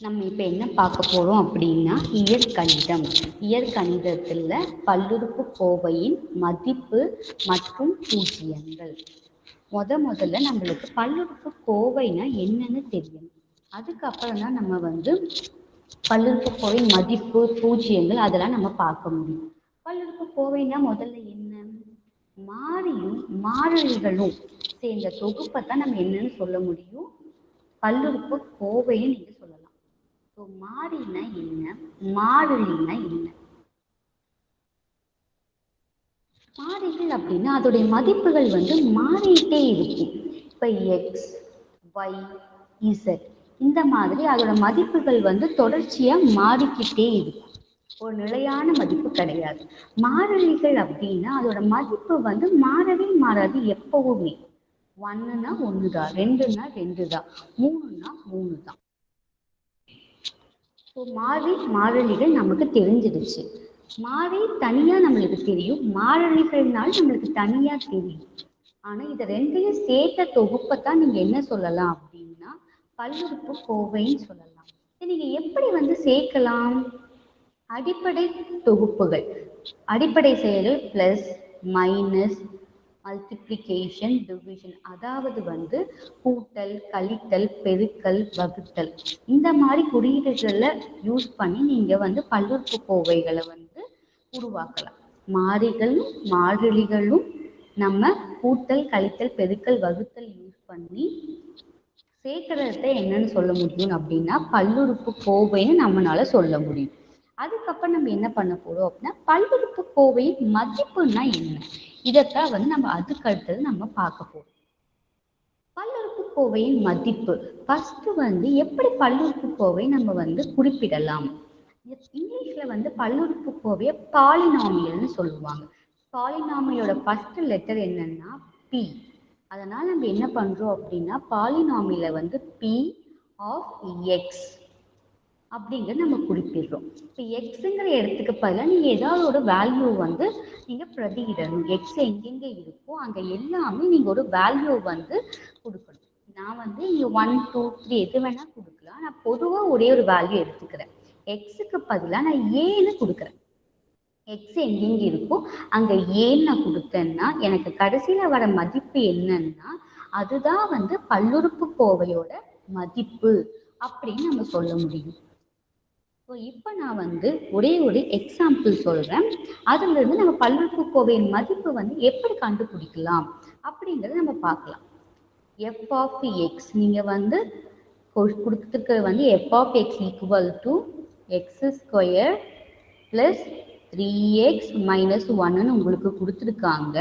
நம்ம இப்போ என்ன பார்க்க போகிறோம் அப்படின்னா இயற்கணிதம். இயற்கணிதத்தில் பல்லுறுப்பு கோவையின் மதிப்பு மற்றும் பூஜ்ஜியங்கள். முதல்ல நம்மளுக்கு பல்லுறுப்பு கோவைனா என்னன்னு தெரியும். அதுக்கப்புறம் தான் நம்ம பல்லுறுப்பு கோவை மதிப்பு பூஜ்ஜியங்கள் அதெல்லாம் நம்ம பார்க்க முடியும். பல்லுறுப்பு கோவைனா முதல்ல என்ன? மாறியும் மாறிலிகளும் சேர்ந்த தொகுப்பை தான் நம்ம என்னன்னு சொல்ல முடியும், பல்லுறுப்பு கோவைன்னு நீங்க சொல்லலாம். ஸோ மாறினா என்ன, மாறிலினா என்ன? மாறிகள் அப்படின்னா அதோடைய மதிப்புகள் மாறிட்டே இருக்கும். இப்போ எக்ஸ், ஒய், இசட் இந்த மாதிரி அதோட மதிப்புகள் தொடர்ச்சியா மாறிக்கிட்டே இருக்கும். ஒரு நிலையான மதிப்பு கிடையாது. மாறிலிகள் அப்படின்னா அதோட மதிப்பு மாறவே மாறாது எப்பவுமே. 1னா 1 தான், 2னா 2 தான், 3னா 3 தான். ஸோ மாறிலிகள் நமக்கு தெரிஞ்சிடுச்சு. மாறி தனியா நம்மளுக்கு தெரியும், மாறிலிகள்னாலும் நம்மளுக்கு தனியா தெரியும். ஆனா இதை ரெண்டையும் சேர்த்த தொகுப்பைத்தான் நீங்க என்ன சொல்லலாம் அப்படின்னா பல்லுறுப்பு கோவைன்னு சொல்லலாம். நீங்க எப்படி சேர்க்கலாம்? அடிப்படை தொகுப்புகள், அடிப்படை செயல்கள் பிளஸ், மைனஸ், மல்டிப்ளிகேஷன், டிவிஷன், அதாவது கூட்டல், கழித்தல், பெருக்கல், வகுத்தல் இந்த மாதிரி குறியீடுகளை யூஸ் பண்ணி நீங்க பல்லுறுப்பு கோவைகளை உருவாக்கலாம். மாறிகளும் மாறிலிகளும் நம்ம கூட்டல், கழித்தல், பெருக்கல், வகுத்தல் யூஸ் பண்ணி சேர்க்கறத என்னன்னு சொல்ல முடியும் அப்படின்னா பல்லுறுப்பு கோவைன்னு நம்மளால சொல்ல முடியும். அதுக்கப்புறம் நம்ம என்ன பண்ண போறோம் அப்படின்னா பல்லுறுப்பு கோவையின் மதிப்புன்னா என்ன, இதைத்தான் நம்ம அதுக்கு அடுத்தது நம்ம பார்க்க போறோம். பல்லுறுப்பு கோவையின் மதிப்பு ஃபர்ஸ்ட் எப்படி பல்லுறுப்பு கோவை நம்ம குறிப்பிடலாம். இங்கிலீஷ்ல பல்லுறுப்பு கோவையை பாலினாமியல்னு சொல்லுவாங்க. பாலினாமியலோட ஃபர்ஸ்ட் லெட்டர் என்னன்னா பி. அதனால நம்ம என்ன பண்றோம் அப்படின்னா பாலினாமியல பி ஆஃப் எக்ஸ் அப்படிங்கிறது நம்ம குறிப்பிடுறோம். இப்போ எக்ஸுங்கிற இடத்துக்கு பதிலாக நீங்கள் ஏதாவது ஒரு வேல்யூ நீங்கள் பிரதியிடணும். எக்ஸ் எங்கெங்கே இருக்கோ அங்கே எல்லாமே நீங்கள் ஒரு வேல்யூ கொடுக்கணும். நான் இங்கே 1, 2, 3 எது வேணால் கொடுக்கலாம். நான் பொதுவாக ஒரே ஒரு வேல்யூ எடுத்துக்கிறேன். எக்ஸுக்கு பதிலாக நான் ஏன்னு கொடுக்குறேன். எக்ஸ் எங்கெங்கே இருக்கோ அங்கே ஏன்னு நான் கொடுத்தேன்னா எனக்கு கடைசியில் வர மதிப்பு என்னன்னா அதுதான் பல்லுறுப்பு கோவையோட மதிப்பு அப்படின்னு நம்ம சொல்ல முடியும். ஸோ இப்போ நான் ஒரே ஒரு எக்ஸாம்பிள் சொல்கிறேன். அதுலேருந்து நம்ம பல்லுறுப்பு கோவையின் மதிப்பு எப்படி கண்டுபிடிக்கலாம் அப்படிங்கிறத நம்ம பார்க்கலாம். எஃப் ஆஃப் எக்ஸ் நீங்கள் கொடுத்துருக்கிறது f of x equal to x square plus 3x minus 1ன்னு உங்களுக்கு கொடுத்துருக்காங்க.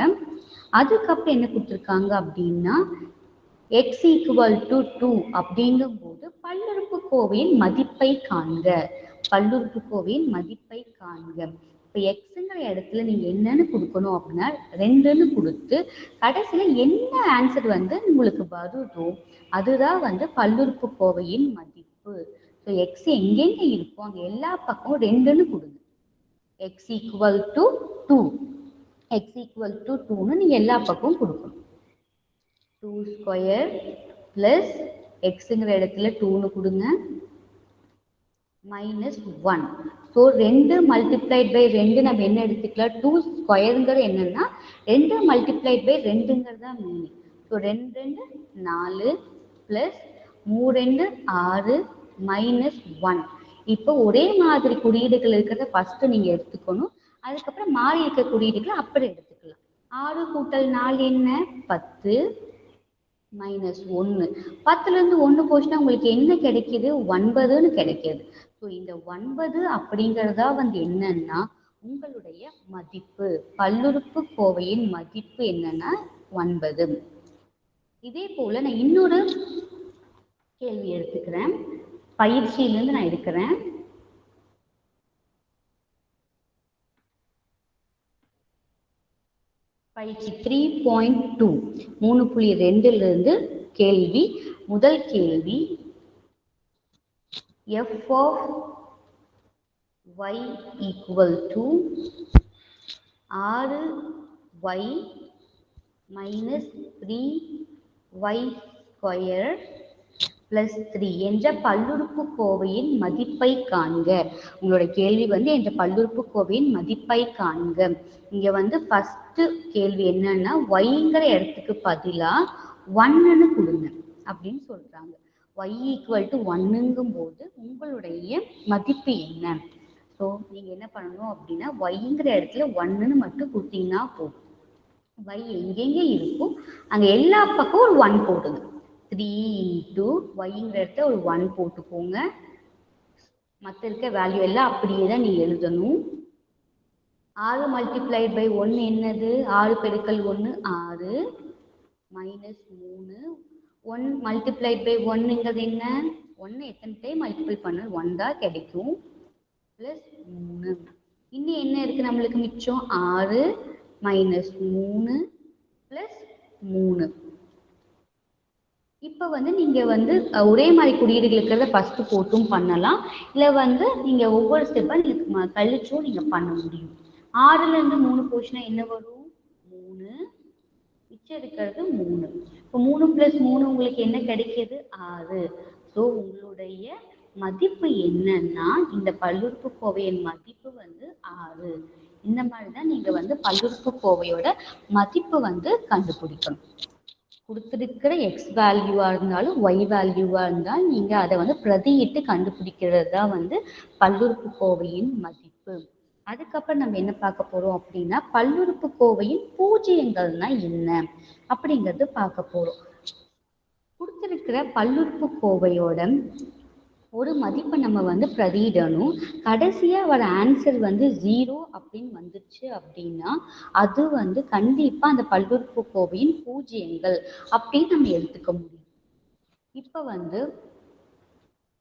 அதுக்கப்புறம் என்ன கொடுத்துருக்காங்க அப்படின்னா எக்ஸ் ஈக்குவல் டு 2 அப்படிங்கும்போது பல்லுறுப்பு கோவையின் மதிப்பை காண்க. பல்லுறுப்பு கோவையின் மதிப்பை காண்க. இப்போ எக்ஸுங்கிற இடத்துல நீங்க என்னன்னு கொடுக்கணும் அப்படின்னா 2ன்னு கொடுத்து கடைசியில என்ன ஆன்சர் உங்களுக்கு வருதோ அதுதான் பல்லுறுப்பு கோவையின் மதிப்பு. ஸோ எக்ஸ் எங்கெங்க இருக்கோ அங்கே எல்லா பக்கமும் 2ன்னு கொடுங்க. X equal to 2, x equal to 2ன்னு நீங்க எல்லா பக்கமும் கொடுக்கணும். 2 ஸ்கொயர் பிளஸ் எக்ஸுங்கிற இடத்துல 2ன்னு கொடுங்க மைனஸ் 1. ஸோ 2 மல்டிப்ளைட் பை 2 நம்ம என்ன எடுத்துக்கலாம், 2 ஸ்கொயருங்கிறது என்னன்னா 2 மல்டிப்ளைட் பை 2ங்கிறது தான் மீனிங். So 2 2 4 plus 3 2 6 minus 1. இப்போ ஒரே மாதிரி குறியீடுகள் இருக்கிறத ஃபர்ஸ்ட் நீங்க எடுத்துக்கணும். அதுக்கப்புறம் மாறி இருக்க குறியீடுகளை அப்படி எடுத்துக்கலாம். 6 கூட்டல் 4 என்ன 10 மைனஸ் 1. 10லேருந்து 1 போச்சுன்னா உங்களுக்கு என்ன கிடைக்குது 9ன்னு கிடைக்கிது. ஸோ இந்த 9 அப்படிங்கிறதா என்னன்னா உங்களுடைய மதிப்பு. பல்லுறுப்பு கோவையின் மதிப்பு என்னன்னா 9. இதே போல நான் இன்னொரு கேள்வி எடுத்துக்கிறேன். பயிற்சியிலிருந்து நான் எடுக்கிறேன். பயிற்சி 3.2 3.2 கேள்வி. முதல் கேள்வி f of y equal to 6y minus 3y square +3 என்ற பல்லுறுப்புக்கோவையின் மதிப்பை காண்க. உங்களோட கேள்வி வந்து என்ற பல்லுறுப்புக்கோவையின் மதிப்பை காண்க. இங்க வந்து ஃபர்ஸ்ட் கேள்வி என்னன்னா yங்கிற இடத்துக்கு பதிலா 1ன்னு கொடுங்க அப்படின்னு சொல்றாங்க. y = 1ங்கும் போது உங்களுடைய மதிப்பு என்ன? ஸோ நீங்க என்ன பண்ணணும் அப்படின்னா yங்கிற இடத்துல 1ன்னு மட்டும் கொடுத்தீங்கன்னா போதும். y எங்கெங்க இருக்கும் அங்க எல்லா பக்கம் ஒரு 1 போடுங்க. 3 × yங்கிற இடத்துல ஒரு 1 போட்டுக்கோங்க. மற்ற இருக்க வேல்யூ எல்லாம் அப்படியே தான் நீ எழுதணும். 6 × 1 என்னது? 6 × 1 6 -3 1 × 1ங்கிறது என்ன? 1 எத்தனை டைம் மல்டிபிள் பண்ண 1 தான் கிடைக்கும். +3 இன்னும் என்ன இருக்கு நம்மளுக்கு மிச்சம்? 6 - 3 +3. இப்போ வந்து நீங்க வந்து ஒரே மாதிரி குறியீடுகள் இருக்கிறத ஃபர்ஸ்ட் போட்டும் பண்ணலாம். இல்லை வந்து நீங்க ஒவ்வொரு ஸ்டெப்பா நீங்க கழிச்சும் நீங்க பண்ண முடியும். 6ல இருந்து 3 போச்சுன்னா என்ன வரும்? 3. மிச்சம் இருக்கிறது 3. இப்போ 3 + 3 உங்களுக்கு என்ன கிடைக்கிது? 6. ஸோ உங்களுடைய மதிப்பு என்னன்னா இந்த பல்லுறுப்புக்கோவையின் மதிப்பு வந்து 6. இந்த மாதிரி தான் நீங்க வந்து பல்லுறுப்புக்கோவையோட மதிப்பு வந்து கண்டுபிடிக்கணும். கொடுத்துருக்கிற x வேல்யூவா இருந்தாலும் y வேல்யூவா இருந்தாலும் நீங்க அதை வந்து பிரதியிட்டு கண்டுபிடிக்கிறது தான் வந்து பல்லுறுப்புக்கோவையின் மதிப்பு. அதுக்கப்புறம் நம்ம என்ன பார்க்க போறோம் அப்படின்னா பல்லுறுப்புக்கோவையின் பூஜ்ஜியங்கள்னா என்ன அப்படிங்கிறது பார்க்க போறோம். கொடுத்துருக்கிற பல்லுறுப்புக்கோவையோட ஒரு மதிப்பை நம்ம வந்து பிரதியிடணும். கடைசியா வர ஆன்சர் வந்து 0 அப்படின்னு வந்துச்சு அப்படின்னா அது வந்து கண்டிப்பா அந்த பல்லுறுப்புக்கோவையின் பூஜ்ஜியங்கள் அப்படின்னு நம்ம எடுத்துக்க முடியும். இப்ப வந்து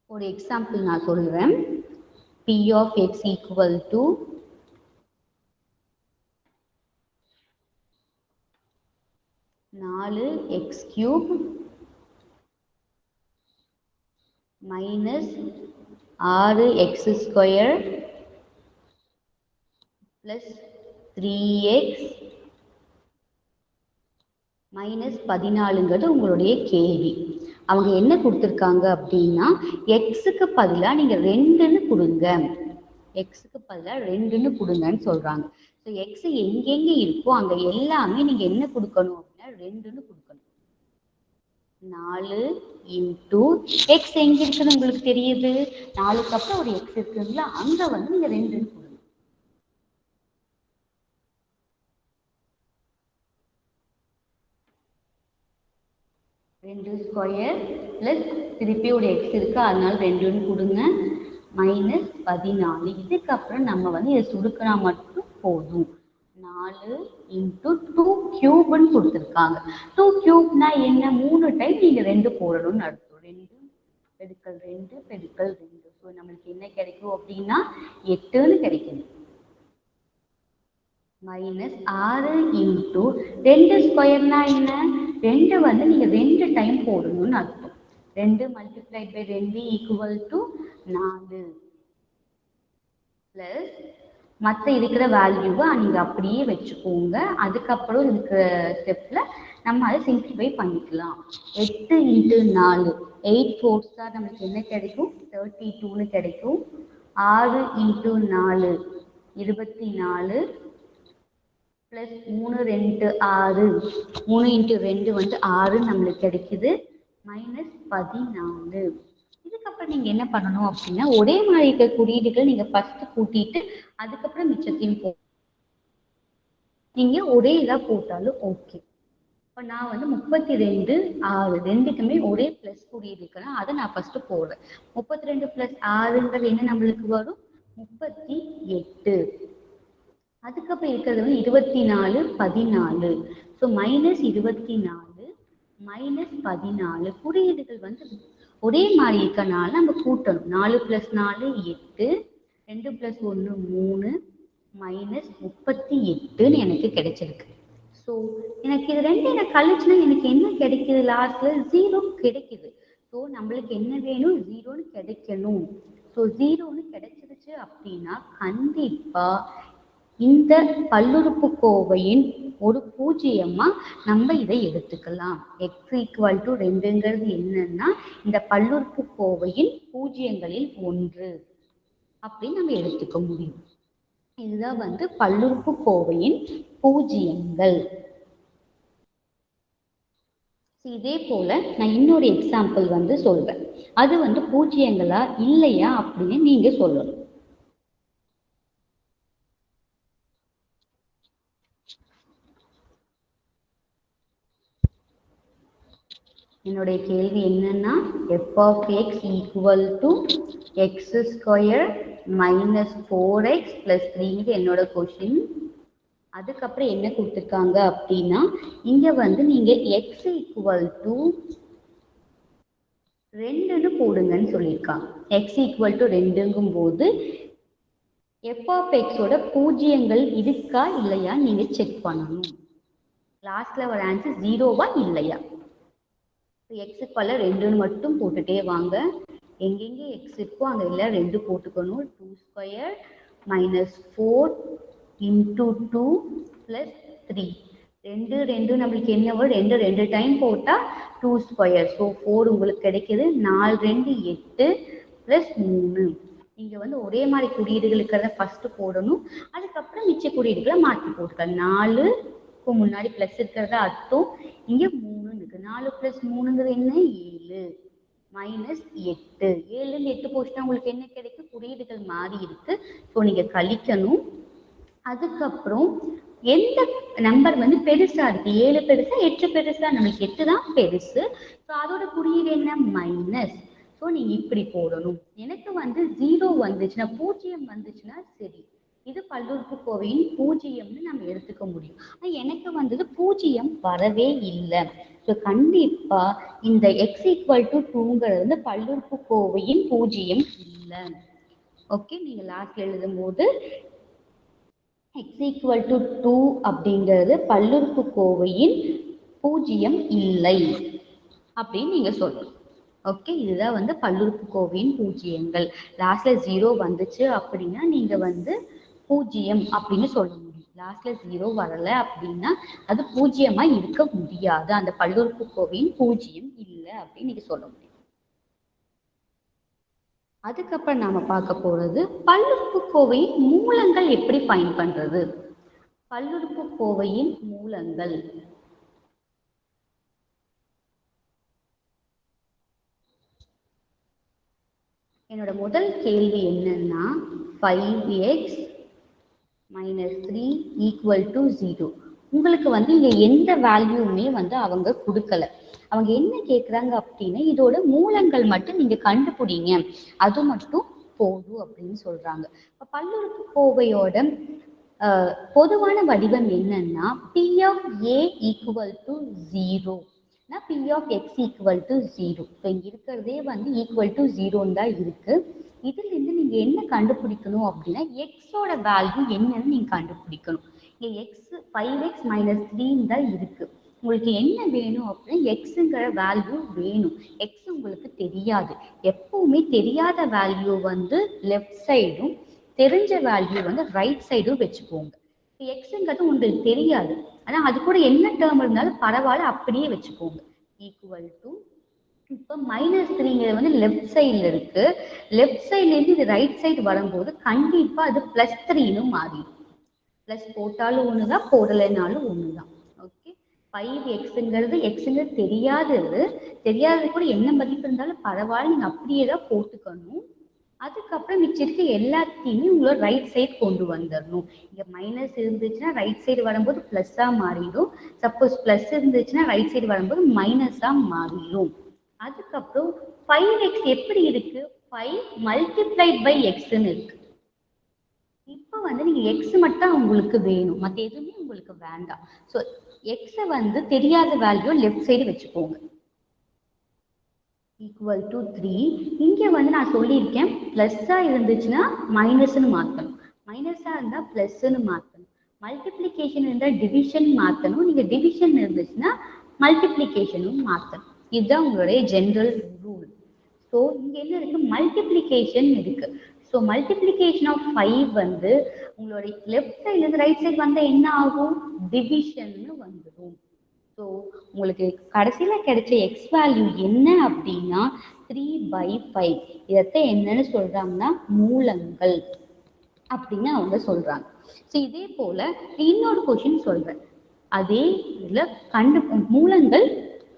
ஒரு எக்ஸாம்பிள் நான் சொல்றேன். p of x = 4x³ -6x² + 3x -14ங்கிறது உங்களுடைய கேள்வி. அவங்க என்ன கொடுத்துருக்காங்க அப்படின்னா எக்ஸுக்கு பதிலாக நீங்க 2ன்னு கொடுங்க. எக்ஸுக்கு பதிலாக 2ன்னு கொடுங்கன்னு சொல்றாங்க. ஸோ எக்ஸ் எங்கெங்க இருக்கோ அங்க எல்லாமே நீங்க என்ன கொடுக்கணும் அப்படின்னா 2ன்னு கொடுக்கணும். 4 × x எங்க இருக்குன்னு உங்களுக்கு தெரியுது. 4க்கு அப்புறம் ஒரு x இருக்குங்களா, அங்க வந்து நீங்க 2ன்னு கொடுங்க. (2² + திருப்பி ஒரு x இருக்கு அதனால 2ன்னு கொடுங்க -14. இதுக்கப்புறம் நம்ம வந்து இதை சுருக்கினா மட்டும் போதும். 4 × 2³ கொடுத்துருக்காங்க. 2³ என்ன? 3 டைம் நீங்க 2 போடணும்னு அர்த்தம். 2 × 2 × 2. ஸோ நம்மளுக்கு என்ன கிடைக்கும் அப்படின்னா 8ன்னு கிடைக்குது. -6 × 2² என்ன? 2 வந்து நீங்க 2 டைம் போடணும்னு அர்த்தம். 2 × 2 = 4 ப்ளஸ் மற்ற இருக்கிற வேல்யூவை நீங்க அப்படியே வச்சுக்கோங்க. அதுக்கப்புறம் இருக்கிற ஸ்டெப்ல நம்ம அதை சிம்பிளிஃபை பண்ணிக்கலாம். 8 × 4 8 4 நம்மளுக்கு என்ன கிடைக்கும்? 32ன்னு கிடைக்கும். 6 × 4 24 ப்ளஸ் 3 2 6 3 × 2 வந்து 6 நம்மளுக்கு கிடைக்குது -14. இதுக்கப்புறம் நீங்க என்ன பண்ணணும் அப்படின்னா ஒரே மாதிரி இருக்க குறியீடுகள் நீங்க ஃபர்ஸ்ட் கூட்டிட்டு அதுக்கப்புறம் மிச்சத்தையும் நீங்க ஒரே இதா போட்டாலும் ஓகே. இப்போ நான் வந்து 32 6 ரெண்டுக்குமே ஒரே பிளஸ் குறியீடு இருக்குன்னா அதை நான் ஃபர்ஸ்ட் போடுறேன். 32 + 6ங்கிறது என்ன நம்மளுக்கு வரும்? 38. அதுக்கப்புறம் இருக்கிறது வந்து 24 14. ஸோ -24 -14 குறியீடுகள் வந்து ஒரே மாதிரி இருக்கனால நம்ம கூட்டணும். 4 + 4 8 2 + 1 3 -38ன்னு எனக்கு கிடைச்சிருக்கு. ஸோ எனக்கு இது ரெண்டு எனக்கு கழிச்சுன்னா எனக்கு என்ன கிடைக்குது? லாஸ்ட்ல 0 கிடைக்குது. ஸோ நம்மளுக்கு என்ன வேணும்? 0ன்னு கிடைக்கணும். ஸோ 0ன்னு கிடைச்சிருச்சு அப்படின்னா கண்டிப்பா இந்த பல்லுறுப்புக்கோவையின் ஒரு பூஜ்ஜியமா நம்ம இதை எடுத்துக்கலாம். எக்ஸ் ஈக்குவல் டு 2ங்கிறது என்னன்னா இந்த பல்லுறுப்புக்கோவையின் பூஜ்ஜியங்களில் ஒன்று அப்படின்னு நம்ம எடுத்துக்க முடியும். இதுதான் வந்து பல்லுறுப்புக்கோவையின் பூஜ்ஜியங்கள். இதே போல நான் இன்னொரு எக்ஸாம்பிள் வந்து சொல்றேன். அது வந்து பூஜ்ஜியங்களா இல்லையா அப்படின்னு நீங்க சொல்லணும். என்னுடைய கேள்வி என்னன்னா f of x equal to x square minus 4x plus 3 என்னோட கொஸ்டின். அதுக்கப்புறம் என்ன கொடுத்துருக்காங்க அப்படின்னா இங்க வந்து நீங்க x equal to 2ன்னு போடுங்கன்னு சொல்லியிருக்காங்க. x equal to 2ங்கும் போது f of x ஓட பூஜ்ஜியங்கள் இருக்கா இல்லையா நீங்க செக் பண்ணணும். லாஸ்ட்ல ஒரு ஆன்சர் 0வா இல்லையா. எக்ஸுக்கு பல 2ன்னு மட்டும் போட்டுட்டே வாங்க. எங்கெங்கே எக்ஸ் இருக்கோ அங்கே எல்லாம் 2 போட்டுக்கணும். 2 ஸ்கொயர் மைனஸ் 4 இன்டூ 2 ப்ளஸ் 3. 2 2 நம்மளுக்கு என்ன வரும், 2 டைம் போட்டால் 2 ஸ்கொயர். ஸோ 4 உங்களுக்கு கிடைக்கிது. 4 2 8 ப்ளஸ் 3. இங்கே வந்து ஒரே மாதிரி குறியீடுகள் இருக்கிறத ஃபஸ்ட்டு போடணும். அதுக்கப்புறம் மிச்ச குறியீடுகளை மாற்றி போட்டுக்கலாம். 4க்கு முன்னாடி ப்ளஸ் இருக்கிறத அர்த்தம். இங்கே 3 இருக்கு. 4 + 3ங்கிறது என்ன, 7 மைனஸ் 8. 7 8 போச்சுன்னா உங்களுக்கு என்ன கிடைக்கும், குறியீடுகள் மாறி இருக்கு. ஸோ நீங்க கழிக்கணும். அதுக்கப்புறம் எந்த நம்பர் வந்து பெருசா இருக்கு, 7 பெருசா 8 பெருசா, நம்மளுக்கு 8 தான் பெருசு. ஸோ அதோட குறியீடு என்ன, மைனஸ். ஸோ நீங்க இப்படி போடணும். எனக்கு வந்து 0 வந்துச்சுன்னா, 0 வந்துச்சுன்னா சரி, இது பல்லுறுப்புக்கோவையின் பூஜ்ஜியம்னு நம்ம எடுத்துக்க முடியும். ஆனால் எனக்கு வந்தது 0 வரவே இல்லை. ஸோ கண்டிப்பா இந்த x = 2ங்கிறது வந்து பல்லுறுப்புக்கோவையின் பூஜ்ஜியம் இல்லை. ஓகே, நீங்க லாஸ்ட்ல எழுதும்போது x = 2 அப்படிங்கிறது பல்லுறுப்புக்கோவையின் பூஜ்ஜியம் இல்லை அப்படின்னு நீங்க சொல்லணும். ஓகே, இதுதான் வந்து பல்லுறுப்புக்கோவையின் பூஜ்ஜியங்கள். லாஸ்ட்ல 0 வந்துச்சு அப்படின்னா நீங்க வந்து பூஜ்ஜியம் அப்படின்னு சொல்ல முடியும். லாஸ்ட்ல 0 வரல அப்படின்னா அது பூஜ்ஜியமா இருக்க முடியாது, அந்த பல்லுறுப்புக்கோவையின் பூஜ்ஜியம் இல்லை அப்படின்னு நீங்க சொல்ல முடியும். அதுக்கப்புறம் நாம பார்க்க போறது பல்லுறுப்புக்கோவையின் மூலங்கள் எப்படி ஃபைண்ட் பண்றது. பல்லுறுப்புக்கோவையின் மூலங்கள் என்னோட முதல் கேள்வி என்னன்னா 5x - 3 = 0. உங்களுக்கு வந்து இங்க எந்த வேல்யூமே வந்து அவங்க கொடுக்கல. அவங்க என்ன கேட்குறாங்க அப்படின்னா இதோட மூலங்கள் மட்டும் நீங்க கண்டுபிடிங்க, அது மட்டும் போதும் அப்படின்னு சொல்றாங்க. இப்போ பல்லுறுப்புக்கோவையோட பொதுவான வடிவம் என்னன்னா P of A = 0, P of x = 0. இப்போ இங்க இருக்கிறதே வந்து = 0 தான் இருக்கு. இதுல இருந்து நீங்க என்ன கண்டுபிடிக்கணும் அப்படின்னா எக்ஸோட வேல்யூ என்னன்னு நீங்க கண்டுபிடிக்கணும். இங்க எக்ஸ் 5x - 3 தான் இருக்கு. உங்களுக்கு என்ன வேணும் அப்படின்னா எக்ஸுங்கிற வேல்யூ வேணும். எக்ஸ் உங்களுக்கு தெரியாது. எப்பவுமே தெரியாத வேல்யூ வந்து லெஃப்ட் சைடும், தெரிஞ்ச வேல்யூ வந்து ரைட் சைடும் வச்சுக்கோங்க. இப்போ எக்ஸுங்கிறது உங்களுக்கு தெரியாது, ஆனால் அது கூட என்ன டேர்ம் இருந்தாலும் பரவாயில்ல, அப்படியே வச்சுக்கோங்க. ஈக்குவல் டு இப்போ -3ங்கிறது வந்து லெஃப்ட் சைடில் இருக்கு. லெஃப்ட் சைட்லேருந்து இது ரைட் சைடு வரும்போது கண்டிப்பாக அது +3ன்னு மாறிடும். ப்ளஸ் போட்டாலும் ஒன்று தான், போடலைனாலும் ஒன்று தான். ஓகே, 5xங்கிறது எக்ஸுங்கிறது தெரியாதது கூட என்ன மதிப்பு இருந்தாலும் பரவாயில்ல, நீங்கள் அப்படியே தான் போட்டுக்கணும். அதுக்கப்புறம் மிச்சம் இருக்க எல்லாத்தையுமே உங்களோட ரைட் சைடு கொண்டு வந்துடணும். இங்கே மைனஸ் இருந்துச்சுன்னா ரைட் சைடு வரும்போது ப்ளஸ்ஸாக மாறிடும். சப்போஸ் ப்ளஸ் இருந்துச்சுன்னா ரைட் சைடு வரும்போது மைனஸாக மாறிடும். அதுக்கப்புறம் 5x எப்படி இருக்கு, 5 × xன்னு இருக்கு. இப்போ வந்து நீங்க எக்ஸ் மட்டும் உங்களுக்கு வேணும், மற்ற எதுவுமே உங்களுக்கு வேண்டாம். ஸோ எக்ஸை வந்து தெரியாத வேல்யூ லெஃப்ட் சைடு வச்சுக்கோங்க. Equal to 3. இங்கே வந்து நான் சொல்லியிருக்கேன் ப்ளஸ்ஸாக இருந்துச்சுன்னா மைனஸ்ன்னு மாற்றணும், மைனஸாக இருந்தால் ப்ளஸ்ன்னு மாற்றணும், மல்டிப்ளிகேஷன் இருந்தால் டிவிஷன் மாற்றணும், நீங்கள் டிவிஷன் இருந்துச்சுன்னா மல்டிப்ளிகேஷனும் மாற்றணும். இதுதான் உங்களுடைய ஜென்ரல் ரூல். ஸோ இங்கே என்ன இருக்கு, மல்டிப்ளிகேஷன் இருக்கு. ஸோ மல்டிப்ளிகேஷன் ஆஃப் 5 வந்து உங்களுடைய லெஃப்ட் சைட்ல இருந்து ரைட் சைடு வந்தா என்ன ஆகும், டிவிஷன்னு வந்துடும். ஸோ உங்களுக்கு கடைசியில கிடைச்ச எக்ஸ் வேல்யூ என்ன அப்படின்னா 3/5. இதத்தை என்னன்னு சொல்றாங்கன்னா மூலங்கள் அப்படின்னு அவங்க சொல்றாங்க. ஸோ இதே போல இன்னொரு கொஸ்டின் சொல்றேன். அதே இதுல மூலங்கள்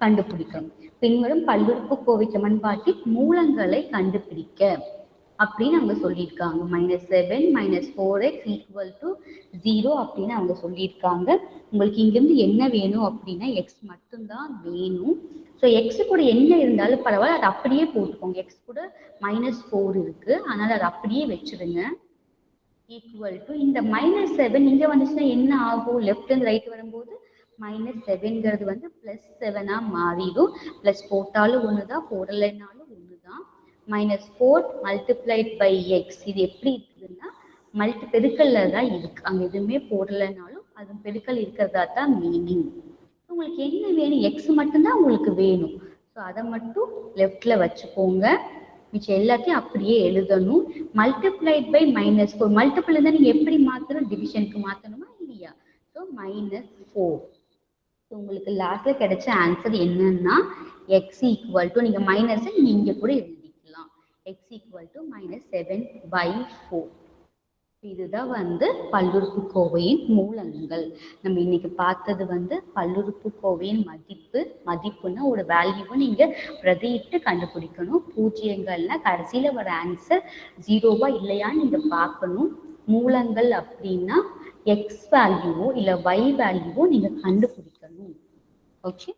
கண்டுபிடிக்கணும். பின்வரும் பல்லுறுப்புக்கோவை சமன்பாட்டில் மூலங்களை கண்டுபிடிக்க அப்படின்னு அவங்க சொல்லியிருக்காங்க. -7 -4x = 0 அப்படின்னு அவங்க சொல்லியிருக்காங்க. உங்களுக்கு இங்கிருந்து என்ன வேணும் அப்படின்னா எக்ஸ் மட்டும்தான் வேணும். ஸோ எக்ஸ் கூட என்ன இருந்தாலும் பரவாயில்ல, அது அப்படியே போட்டுக்கோங்க. எக்ஸ் கூட -4 இருக்கு, அதனால அதை அப்படியே வச்சிருங்க. = இந்த -7 இங்க வந்துச்சுன்னா என்ன ஆகும், லெஃப்ட் அண்ட் ரைட் வரும்போது -7ங்கிறது வந்து +7 மாறிடும். பிளஸ் போட்டாலும் ஒண்ணுதான், போடலைனாலும் ஒண்ணுதான். -4 × x இது எப்படி இருக்குதுன்னா பெருக்கல்ல தான் இருக்கு, அங்க எதுவுமே போடலைனாலும் அது பெருக்கல் இருக்கிறதா தான் மீனிங். உங்களுக்கு என்ன வேணும், எக்ஸ் மட்டும்தான் உங்களுக்கு வேணும். ஸோ அதை மட்டும் லெஃப்ட்ல வச்சுக்கோங்க. மிச்சம் எல்லாத்தையும் அப்படியே எழுதணும். ×-4 மல்டிபிள் இருந்தால் நீங்க எப்படி மாத்தணும், டிவிஷனுக்கு மாத்தணுமா இல்லையா? ஸோ -4. உங்களுக்கு லாஸ்ட்ல கிடைச்ச ஆன்சர் என்னன்னா x = நீங்க மைனஸ் நீங்க இங்க கூட எழுதிக்கலாம். x = -7/4. இதுதான் வந்து பல்லுறுப்புக்கோவையின் மூலங்கள். நம்ம இன்னைக்கு பார்த்தது வந்து பல்லுறுப்புக்கோவையின் மதிப்புன்னா ஒரு வேல்யூவை நீங்க பிரதியிட்டு கண்டுபிடிக்கணும். பூஜ்ஜியங்கள்னா கடைசியில வர ஆன்சர் 0வா இல்லையான்னு நீங்க பார்க்கணும். மூலங்கள் அப்படின்னா எக்ஸ் வேல்யூவோ இல்ல y வேல்யூவோ நீங்க கண்டுபிடிக்கணும். ஓகே.